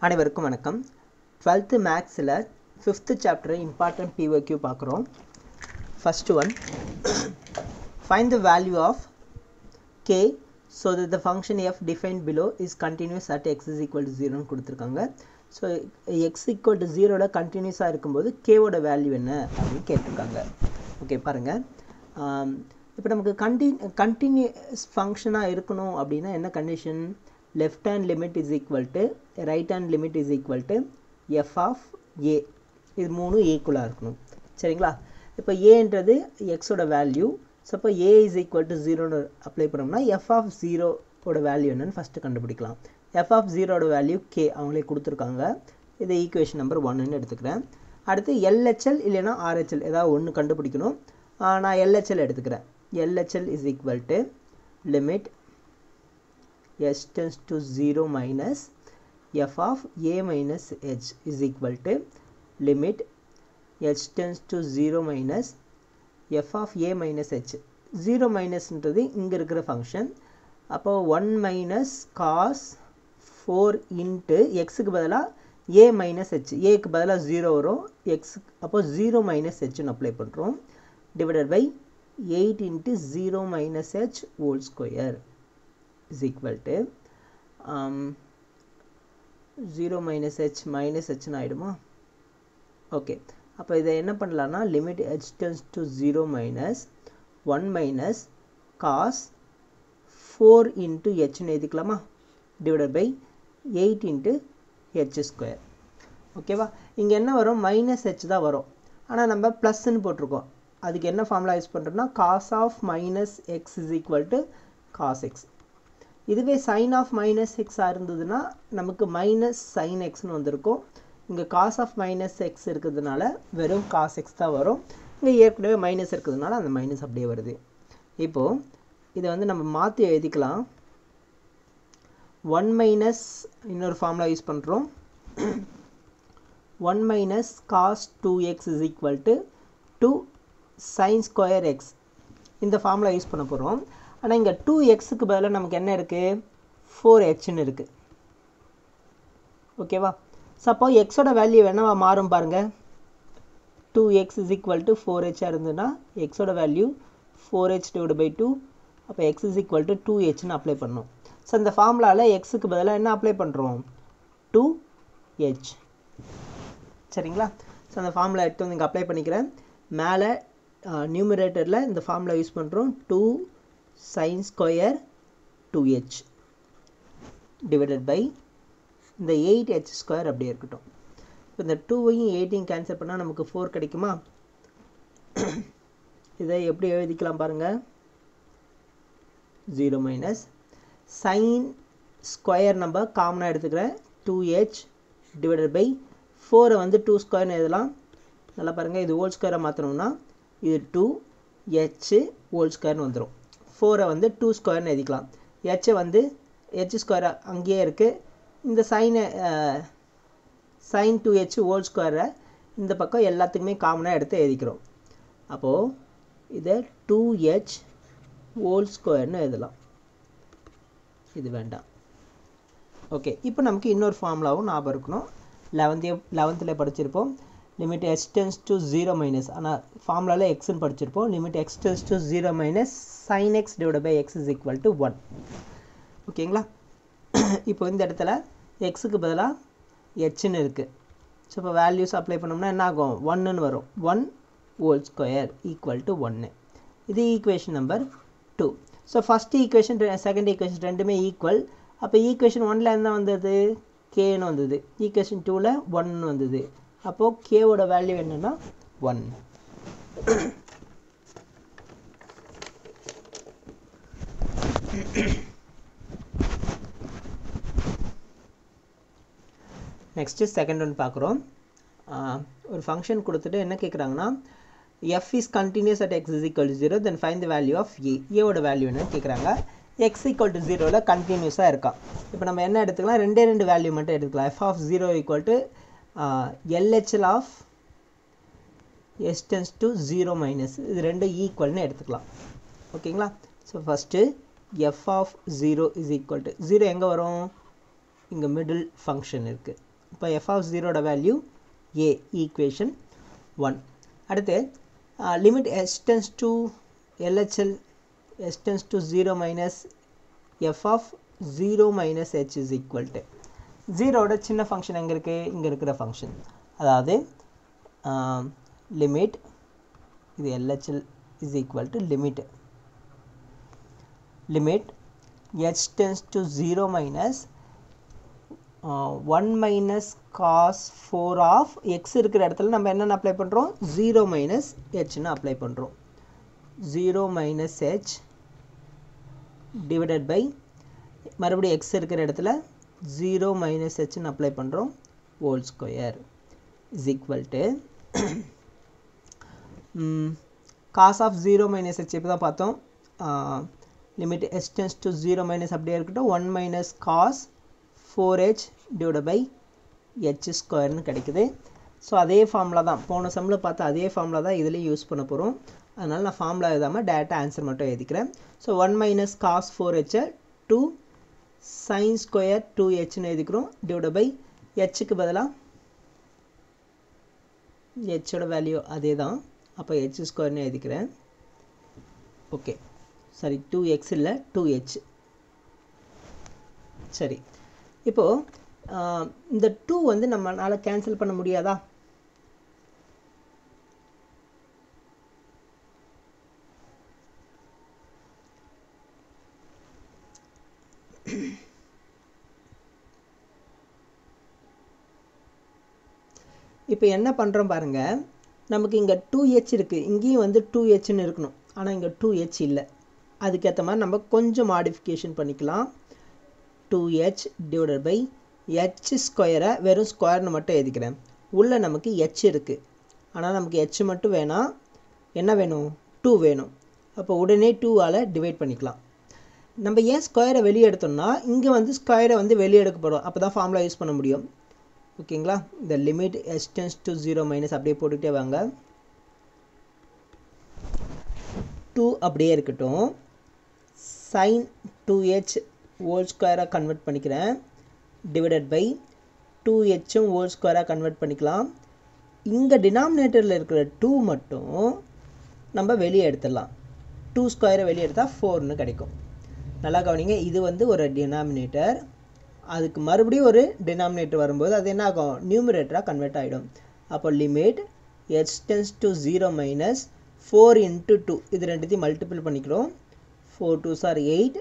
அனைவருக்கும் வணக்கம். 12th மேக்ஸில் 5th சாப்டர் இம்பார்ட்டன்ட் POQ பார்க்குறோம். First one, find the value of k so that the function f defined below is continuous at x is equal to 0 கொடுத்துருக்காங்க. So x equal to 0ல கண்டினியூஸாக இருக்கும்போது கேவோட value என்ன அப்படின்னு கேட்டிருக்காங்க. Okay பாருங்கள், இப்போ நமக்கு கண்டினியூஸ் ஃபங்க்ஷனாக இருக்கணும் அப்படின்னா என்ன condition? left hand limit is equal to right hand limit is equal to f of a. இது மூணு ஈக்குவலாக இருக்கணும். சரிங்களா? இப்போ ஏன்றது எக்ஸோட வேல்யூ. ஸோ இப்போ a is equal to 0ன்னு அப்ளை பண்ணோம்னா f of 0ஓட வேல்யூ என்னன்னு ஃபஸ்ட்டு கண்டுபிடிக்கலாம். f of 0ஓட வேல்யூ k அவங்களே கொடுத்துருக்காங்க. இது ஈக்குவேஷன் நம்பர் 1ன்னு எடுத்துக்கிறேன். அடுத்து LHL இல்லைன்னா RHL ஏதாவது ஒன்று கண்டுபிடிக்கணும். நான் LHL எடுத்துக்கிறேன். LHL is equal to limit s tends to 0 minus f of a minus h is equal to limit h tends to 0 minus f of a minus h. 0 minusன்றது இங்கே இருக்கிற ஃபங்க்ஷன். அப்போ 1 minus cos 4 into xக்கு பதிலாக a minus h, aக்கு பதிலாக 0 வரும், x அப்போ 0 minus hன்னு apply பண்ணுறோம், divided by 8 into 0 minus h whole square is equal to 0 minus h minus h ஆயிடுமா? Okay, அப்போ இதை என்ன பண்ணலான்னா limit h tends to 0 minus 1 minus cos 4 into hன்னு எழுதிக்கலாமா, divided by 8 into h square. ஓகேவா? இங்கே என்ன வரும்? மைனஸ் h தான் வரும். ஆனால் நம்ம ப்ளஸ்ன்னு போட்டிருக்கோம். அதுக்கு என்ன ஃபார்முலா யூஸ் பண்ணுறோம்னா cos of minus x is equal to cos x. இதுவே சைன் ஆஃப் மைனஸ் எக்ஸாக இருந்ததுன்னா நமக்கு மைனஸ் சைன் எக்ஸ்னு வந்திருக்கும். இங்கே காஸ் ஆஃப் மைனஸ் எக்ஸ் இருக்கிறதுனால வெறும் காஸ் எக்ஸ் தான் வரும். இங்கே ஏற்கனவே மைனஸ் இருக்கிறதுனால அந்த மைனஸ் அப்படியே வருது. இப்போது இதை வந்து நம்ம மாற்றி எழுதிக்கலாம். 1 மைனஸ் இன்னொரு ஃபார்முலா யூஸ் பண்ணுறோம். 1 minus cos 2x is equal to 2 sine square x. இந்த ஃபார்முலா யூஸ் பண்ண போகிறோம். ஆனால் இங்கே 2xக்கு பதிலாக நமக்கு என்ன இருக்குது? 4hன்னு இருக்குது. ஓகேவா? சப்போ எக்ஸோட வேல்யூ என்னவா மாறும் பாருங்கள். 2x is equal to 4h இருந்ததுன்னா எக்ஸோட வேல்யூ 4h டிவைட் பை 2. அப்போ x இஸ் ஈக்குவல் டு 2hன்னு அப்ளை பண்ணணும். ஸோ இந்த ஃபார்முலாவில் எக்ஸுக்கு பதிலாக என்ன அப்ளை பண்ணுறோம்? 2h. சரிங்களா? ஸோ அந்த ஃபார்முலா எடுத்து வந்து இங்கே அப்ளை பண்ணிக்கிறேன். மேலே நியூமரேட்டரில் இந்த ஃபார்முலா யூஸ் பண்ணுறோம். 2 sin square 2h divided by இந்த 8h square அப்படியே இருக்கட்டும். இப்போ இந்த 2ஐயும் 8ஐயும் கேன்சல் பண்ணால் நமக்கு 4 கிடைக்குமா? இதை எப்படி எழுதிக்கலாம் பாருங்கள். 0 மைனஸ் சைன் ஸ்கொயர் நம்ம காமனாக எடுத்துக்கிறேன். 2h டிவைடட் பை 4 வந்து 2 ஸ்கொயர்னு எழுதலாம். நல்லா பாருங்கள், இது ஹோல் ஸ்கொயரை மாற்றணும்னா இது 2h ஹோல் ஸ்கொயர்னு வந்துடும். 4 வந்து 2 ஸ்கொயர்னு எழுதிக்கலாம். h வந்து h ஸ்கொயர் அங்கேயே இருக்குது. இந்த சைன் 2h ஹோல் ஸ்கொயரை இந்த பக்கம் எல்லாத்துக்குமே காமனாக எடுத்து எழுதிக்கிறோம். அப்போது இதை 2h ஹோல் ஸ்கொயர்னு எழுதலாம். இது வேண்டாம். ஓகே, இப்போ நமக்கு இன்னொரு ஃபார்முலாவும் ஞாபகம் இருக்கணும். 11th படிச்சிருப்போம். Limit x tends to 0 minus, ஆனால் ஃபார்முலாவில் எக்ஸ்ன்னு படிச்சிருப்போம். Limit x tends to 0 minus sin x divided by x is equal to 1. ஓகேங்களா? இப்போ இந்த இடத்துல எக்ஸுக்கு பதிலாக ஹெச்ன்னு இருக்குது. ஸோ இப்போ வேல்யூஸ் அப்ளை பண்ணோம்னா என்ன ஆகும்? 1ன்னு வரும். 1 ஹோல் ஸ்கொயர் ஈக்குவல் டு 1. இது equation number 2. So first equation second equation ரெண்டுமே ஈக்குவல். அப்போ ஈக்குவேஷன் 1ல் என்ன வந்தது? கேன்னு வந்தது. ஈக்குவேஷன் 2ல் 1ன்னு வந்தது. அப்போது கேவோட வேல்யூ என்னன்னா 1. நெக்ஸ்ட்டு செகண்ட் ஒன் பார்க்குறோம். ஒரு ஃபங்க்ஷன் கொடுத்துட்டு என்ன கேட்குறாங்கன்னா f is continuous at x is equal to 0 then find the value of a. ஏவோட வேல்யூ என்னன்னு கேட்குறாங்க. x equal to 0ல கண்டினியூஸாக இருக்கா. இப்போ நம்ம என்ன எடுத்துக்கலாம்? ரெண்டு வேல்யூ மட்டும் எடுத்துக்கலாம். f of 0 equal to LHL of s tends to 0 minus, இது ரெண்டு ஈக்குவல்னு எடுத்துக்கலாம். ஓகேங்களா? So first f of 0 is equal to 0 எங்கே வரும்? இங்கே மிடில் ஃபங்க்ஷன் இருக்குது. அப்போ f of 0 value a equation 1. அடுத்து limit h tends to LHL h tends to 0 minus f of 0 minus h is equal to 0 சின்ன ஃபங்க்ஷன் எங்கே இருக்குது, இங்கே இருக்கிற ஃபங்க்ஷன். அதாவது லிமிட் இது LHL is equal to limit h tends to 0 minus 1 minus cos 4 of x இருக்கிற இடத்துல நம்ம என்னென்ன அப்ளை பண்ணுறோம், 0 minus hன்னு அப்ளை பண்ணுறோம். 0 minus h divided by மறுபடியும் x இருக்கிற இடத்துல 0 minus hன்னு அப்ளை பண்ணுறோம் whole square is equal to cos of 0 minus h இப்போ தான் பார்த்தோம். limit h tends to 0 minus அப்படியே இருக்கட்டும், 1 minus cos 4h divided by h ஸ்கொயர்னு கிடைக்குது. ஸோ அதே ஃபார்முலா தான் போன சம்மில் பார்த்தா அதே ஃபார்முலா தான் இதுலேயும் யூஸ் பண்ண போகிறோம். அதனால் நான் ஃபார்முலா எழுதாமல் டேரெக்டாக ஆன்சர் மட்டும் எழுதிக்கிறேன். So 1 minus cos 4h 2 sin square 2hன்னு எழுதிக்கிறோம் டிவைட் பை ஹெச்சுக்கு பதிலாக ஹெச்சோட வேல்யூ அதே தான், அப்போ h ஸ்கொயர்னு எழுதிக்கிறேன். ஓகே சரி 2x இல்லை 2h. சரி இப்போது இந்த 2 வந்து நம்மளால் கேன்சல் பண்ண முடியாதா? இப்போ என்ன பண்ணுறோம் பாருங்கள், நமக்கு இங்கே 2h இருக்குது, இங்கேயும் வந்து 2hன்னு இருக்கணும், ஆனால் இங்கே 2h இல்லை. அதுக்கேற்ற மாதிரி நம்ம கொஞ்சம் மாடிஃபிகேஷன் பண்ணிக்கலாம். 2h டிவைடட் பை h ஸ்கொயரை வெறும் ஸ்கொயர்னு மட்டும் எழுதிக்கிறேன். உள்ளே நமக்கு h இருக்குது, ஆனால் நமக்கு h மட்டும் வேணாம், என்ன வேணும் 2 வேணும். அப்போ உடனே 2ஆல் டிவைட் பண்ணிக்கலாம். நம்ம ஏன் ஸ்கொயரை வெளியே எடுத்தோம்னா இங்கே வந்து ஸ்கொயரை வந்து வெளியே எடுக்கப்படும், அப்போ தான் ஃபார்முலா யூஸ் பண்ண முடியும். ஓகேங்களா, இந்த limit h tends to 0 minus அப்படியே போட்டுகிட்டே வாங்க. 2 அப்படியே இருக்கட்டும். sin 2h ஹோல் ஸ்கொயராக கன்வெர்ட் பண்ணிக்கிறேன் டிவைடட் பை 2hம் ஹோல் ஸ்கொயராக கன்வெர்ட் பண்ணிக்கலாம். இங்கே டினாமினேட்டரில் இருக்கிற 2 மட்டும் நம்ம வெளியே எடுத்துடலாம். 2 ஸ்கொயரை வெளியே எடுத்தால் 4ன்னு கிடைக்கும். நல்லா கவனிங்க, இது வந்து ஒரு டினாமினேட்டர், அதுக்கு மறுபடியும் ஒரு டினாமினேட்டர் வரும்போது அது என்ன ஆகும், நியூமரேட்டராக கன்வெர்ட் ஆகிடும். அப்போ limit h tends to 0 minus 4 into 2 இது ரெண்டுத்தையும் மல்டிபிள் பண்ணிக்கிறோம். 4 2s are 8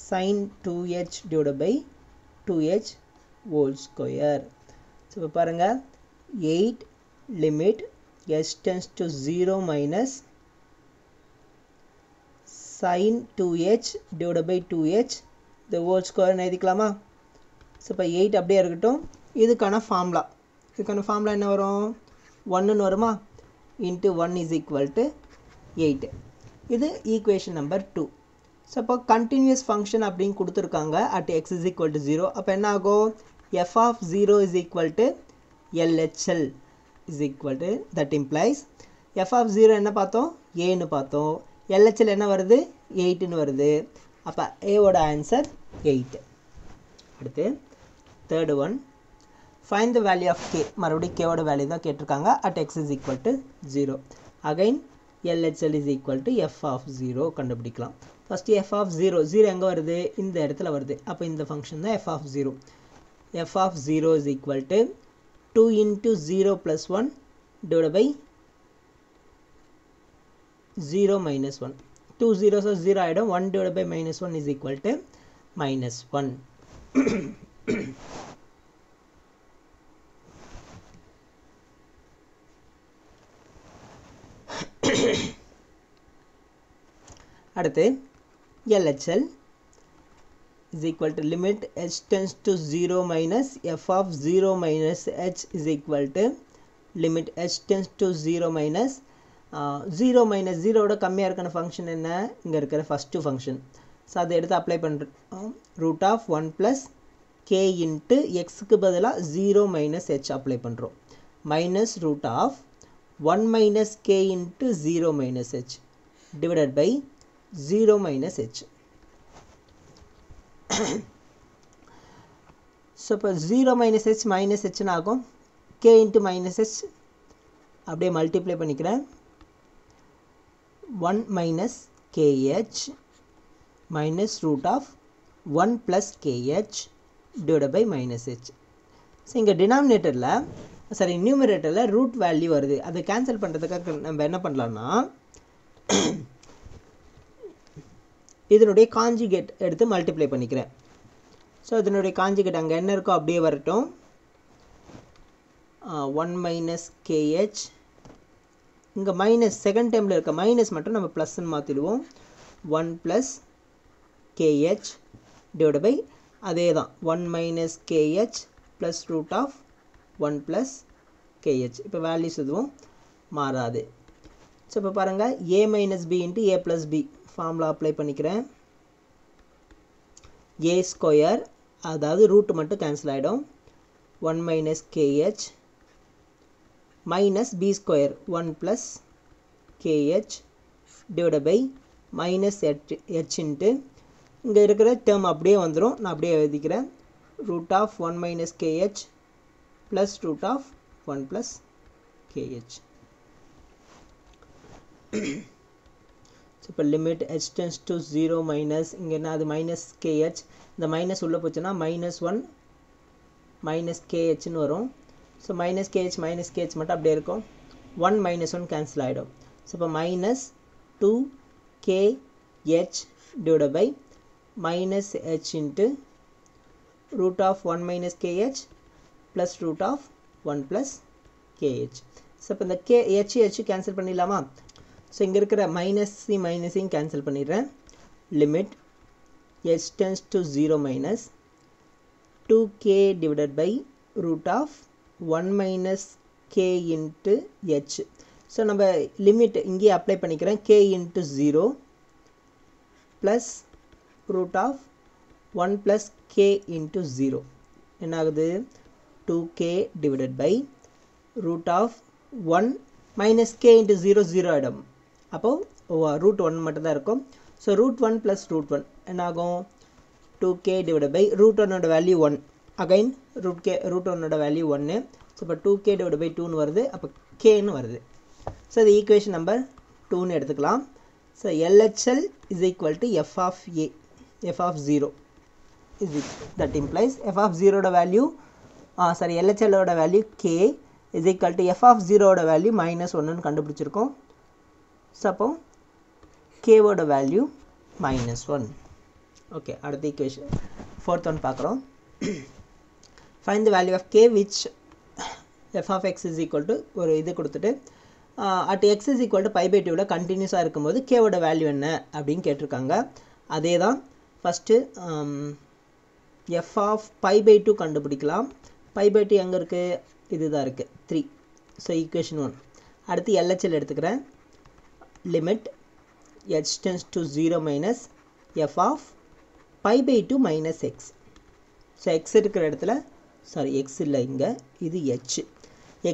sin 2h divided by 2h whole square. So இப்போ பாருங்கள் 8 limit h tends to 0 minus sin 2h divided by 2h the whole square எழுதிக்கலாமா? So இப்போ 8 அப்படியே இருக்கட்டும். இதுக்கான ஃபார்முலா என்ன வரும், 1ன்னு வருமா, இன்ட்டு 1 is equal to 8. இது ஈக்குவேஷன் நம்பர் 2. ஸோ இப்போ கண்டினியூஸ் ஃபங்க்ஷன் அப்படின்னு கொடுத்துருக்காங்க at x is equal to 0. அப்போ என்ன ஆகும், f of 0 is equal to LHL is equal to, that implies f of 0 என்ன பார்த்தோம், aன்னு பார்த்தோம், LHL என்ன வருது 8ன்னு வருது. அப்போ a-ஓட ஆன்சர் 8. அடுத்து third one, find the value of k. மறுபடியும் k-ஓட வேல்யூ தான் கேட்டிருக்காங்க at x is equal to 0. Again LHL is equal to f of 0 கண்டுபிடிக்கலாம். ஃபஸ்ட்டு f of 0 எங்கே வருது, இந்த இடத்துல வருது. அப்போ இந்த ஃபங்க்ஷன் தான் f of 0. f of 0 is equal to 2 into 0 plus 1 divided by 0 minus 1. 2 zeros are 0 ஆகிடும். 1 divided by minus 1 is equal to minus 1. அடுத்து LHL is equal to limit h tends to 0 minus f of 0 minus h is equal to limit h tends to 0 minus 0 minus 0 ஓட கம்மியாக இருக்கிற function என்ன, இங்கே இருக்கிற first function. So அதை எடுத்து apply பண்ணுறோம். Root of 1 plus k into எக்ஸுக்கு பதிலாக 0 மைனஸ் ஹெச் அப்ளை பண்ணுறோம். Minus root of 1 minus k into 0 minus h divided by 0 minus h. So இப்போ 0 minus h minus hன்னு ஆகும். k into minus h அப்படியே multiply பண்ணிக்கிறேன். 1 minus kh minus root of 1 plus kh divided by minus h. So இங்கே டினாமினேட்டரில் sorry நியூமரேட்டரில் root value வருது. அதை cancel பண்ணுறதுக்காக நம்ம என்ன பண்ணலாம்னா இதனுடைய காஞ்சுகேட் எடுத்து மல்டிப்ளை பண்ணிக்கிறேன். ஸோ இதனுடைய காஞ்சுகேட் அங்கே என்ன இருக்கோ அப்படியே வரட்டும். 1 minus kh இங்கே மைனஸ் செகண்ட் டைமில் இருக்க மைனஸ் மட்டும் நம்ம ப்ளஸ்ன்னு மாற்றிடுவோம். 1 plus kh divided by அதே தான் 1 minus kh plus root of 1 plus kh. இப்போ வேல்யூஸ் எதுவும் மாறாது. ஸோ இப்போ பாருங்கள் a minus b into a plus b formula apply பண்ணிக்கிறேன். a ஸ்கொயர் அதாவது ரூட் மட்டும் கேன்சல் ஆகிடும். 1 minus kh minus b square 1 plus kh divided by minus h into இங்கே இருக்கிற டேர்ம் அப்படியே வந்துடும். நான் அப்படியே எழுதிக்கிறேன். root of 1 minus kh plus root of 1 plus kh. இப்போ limit h tends to 0 minus இங்கே என்ன அது மைனஸ் kh இந்த மைனஸ் உள்ளே போச்சுன்னா மைனஸ் 1 மைனஸ் kஹன்னு வரும். ஸோ மைனஸ் kh மட்டும் அப்படியே இருக்கும். 1 minus 1 கேன்சல் ஆகிடும். ஸோ இப்போ minus 2 kh divided by minus h into root of 1 minus kh plus root of 1 plus kh. So இப்போ இந்த h கேன்சல் பண்ணிடலாமா? ஸோ இங்கே இருக்கிற மைனஸையும் கேன்சல் பண்ணிடுறேன். Limit h tends to 0 minus 2k divided by root of 1 minus k into h. So நம்ம limit இங்கே apply பண்ணிக்கிறேன். k into 0 plus root of 1 plus k into 0 என்ன ஆகுது? 2k divided by root of 1 minus k into 0 0 ஆகிடும். அப்போது root 1 மட்டும் தான் இருக்கும். ஸோ ரூட் 1 plus root 1 என்ன ஆகும்? 2k divided by ரூட் 1ஓட வேல்யூ 1 அகைன் ரூட் 1ஓட வேல்யூ 1. ஸோ இப்போ 2k divided by 2ன்னு வருது. அப்போ kன்னு வருது. ஸோ இது ஈக்குவேஷன் நம்பர் 2ன்னு எடுத்துக்கலாம். So LHL is equal to f of a f of 0 is that implies f of 0 ஓட வேல்யூ LHL ஓட value k is equal to f of 0 ஓட value minus 1ன்னு கண்டுபிடிச்சிருக்கோம். So அப்போ k ஓட value minus 1. Okay, அடுத்த equation fourth one பார்க்குறோம். Find the value of k which f of x is equal to ஒரு இது கொடுத்துட்டு at x is equal to pi by 2ல கண்டினியூஸாக இருக்கும்போது k ஓட வேல்யூ என்ன அப்படின்னு கேட்டிருக்காங்க. அதே தான் first f of pi by 2 கண்டுபிடிக்கலாம். pi by 2 எங்கே இருக்குது? இதுதான் இருக்குது 3. So equation 1. அடுத்து LHL எடுத்துக்கிறேன். Limit h tends to 0 minus f of pi by 2 minus x. So x இருக்கிற இடத்துல x இல்லை இங்கே இது h.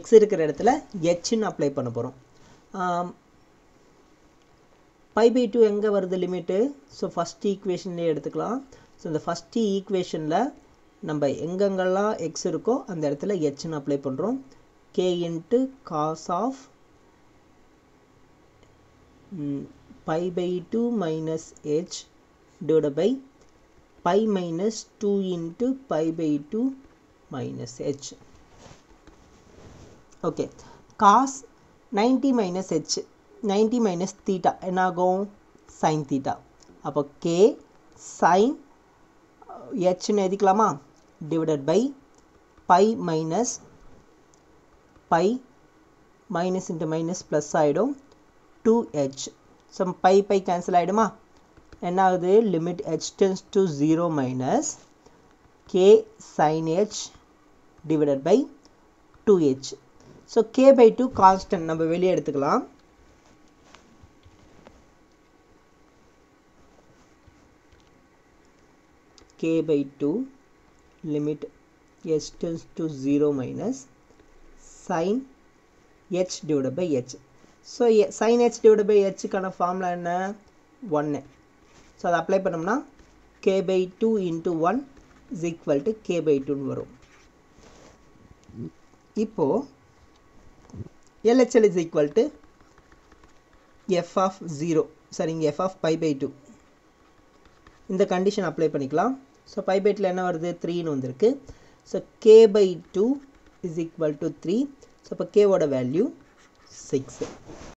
x இருக்கிற இடத்துல hன்னு அப்ளை பண்ண போகிறோம். pi by 2 எங்கே வருது லிமிட்டு? ஸோ ஃபஸ்ட் ஈக்குவேஷன்லேயே எடுத்துக்கலாம். ஸோ இந்த ஃபஸ்ட்டு ஈக்குவேஷனில் நம்ம எங்கெங்கெல்லாம் x இருக்கோ அந்த இடத்துல hன்னு அப்ளை பண்ணுறோம். k into cos of pi by 2 minus h divided by pi minus 2 into pi by 2 minus h. Okay, cos 90 minus h 90 minus theta என்ன ஆகும்? sin theta. அப்போ k sin hன்னு எழுதிக்கலாமா? divided by pi minus pi minus into minus plus ஆகிடும் 2h. So pi cancel ஆகிடுமா? என்ன ஆகுது? Limit h tends to 0 minus k sin h divided by 2h. So k by 2 constant நம்ம வெளியே எடுத்துக்கலாம். k by 2 limit h tends to 0 minus sin h divided by h. So sin h divided by h கான formula என்ன? 1. So அதை apply பண்ணோம்னா k by 2 into 1 is equal to k by டூன்னு வரும். இப்போது LHL is equal to f of 0, sorry இங்கே f of pi by 2. இந்த condition apply பண்ணிக்கலாம். ஸோ பை பை 2 என்ன வருது, 3ன்னு வந்திருக்கு. So k by 2 is equal to 3. So இப்போ கேவோட வேல்யூ 6.